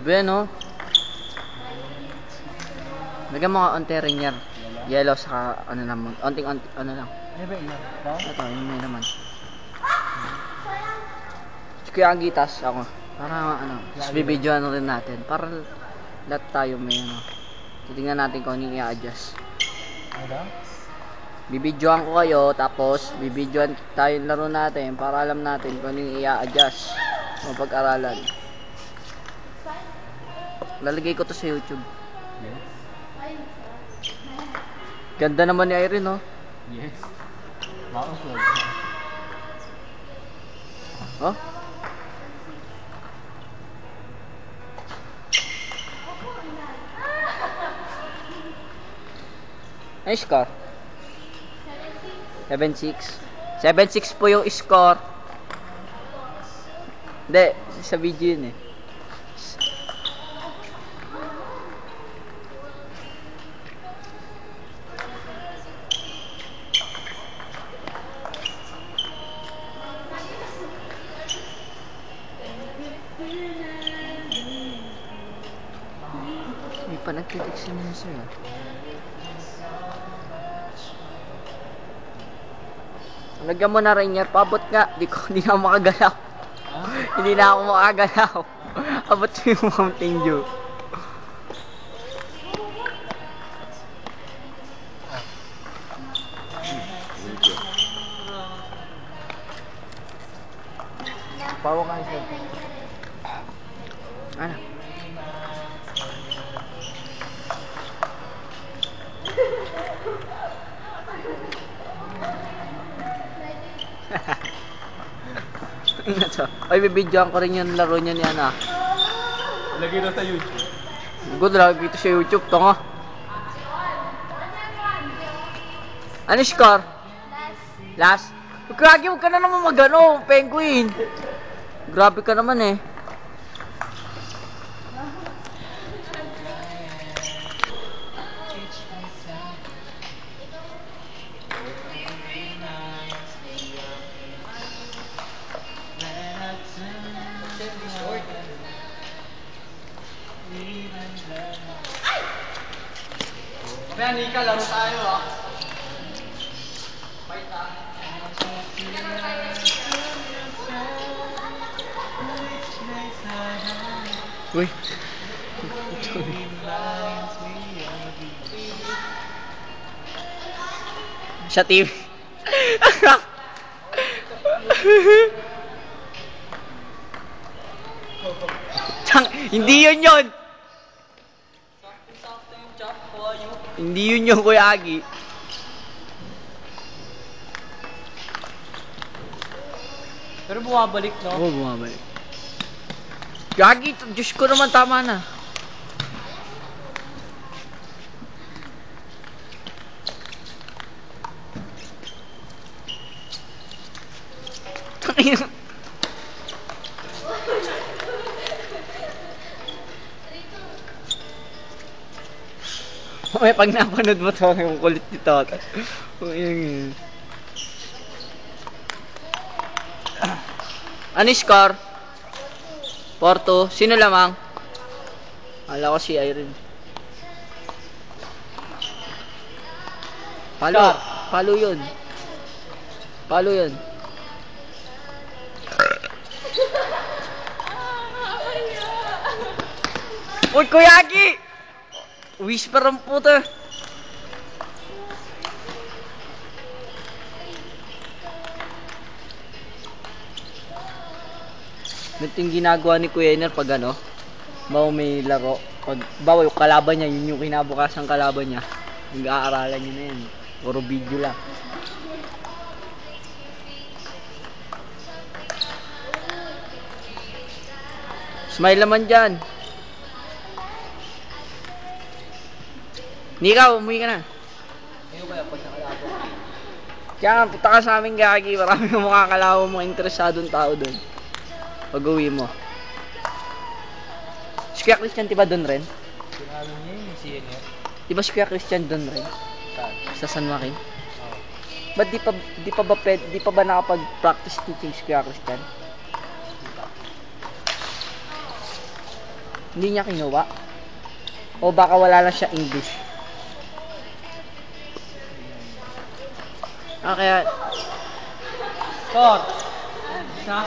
Bueno. Lagyan mo ka onte rinyer. Yellow saka ano naman. Onting ano lang. Ano ba yun? Ito, yun may naman. Kaya ang gitas ako. Para ano, bibidyoan rin natin. Para lahat tayo may ano. Titingnan natin kung ano yung i-adjust. Ano? Bibidyoan ko kayo, tapos bibidyoan tayo yung laro natin para alam natin kung ano yung i-adjust. Mapag-aralan. Lalagay ko to sa YouTube. Yes. Ganda naman ni Irene, no? Yes. Mouse word. Oh? Ay, score? 7-6. 7-6 po yung score. Hindi, sa video yun eh. May pa nagtitik si Mr. ah. Lagyan mo na rin yan. Paabot nga. Hindi na ako makagalaw. Hindi na ako makagalaw. Abot mo yung Mountain Dew. Pawa ka isa. Ano? Ano to? Ay, bibidyoan ko rin yung laro niya ni Ana. Lagay na sa YouTube. Good, lagi ito sa YouTube. Ito nga. Ano score? Last. Grabe, huwag ka na naman mag-ano, penguin. Grabe ka naman eh. Kaya Nika, laro tayo ah. Fight ah. Uy. Sa TV. Hindi yun. Hindi yun Kuya Agi. Pero bumabalik, no? Oo, bumabalik. Gagi, Diyos ko naman, tama na. May pag napanood mo to, yung kulit nito. Yun. Ano score? 4-2. Sino lamang? Akala ko si Irene. Palo yun. Uy, Kuya Agi! Whisper ang puto. Ganito yung ginagawa ni Kuya Ener pag ano, bawa may laro. Pag bawa yung kalaban niya, yun yung kinabukasan kalaban niya. Nag-aaralan niya na yun. Puro video lang. Smile naman dyan. Nika, umuwi ka na. Ayaw kaya pag nakalabo. Kaya nga, punta ka sa amin, Gagi. Marami yung makakalawa mga interesadong tao doon. Pag-uwi mo. Si Kuya Christian, diba doon rin? Sinalo niya yung CNN. Diba si Kuya Christian doon rin? Saan? Sa San Joaquin? Oo. Ba't di pa ba nakapag-practice teaching si Kuya Christian? Hindi niya kinuha. O baka wala lang siya English. Kaya... Sir! Isa?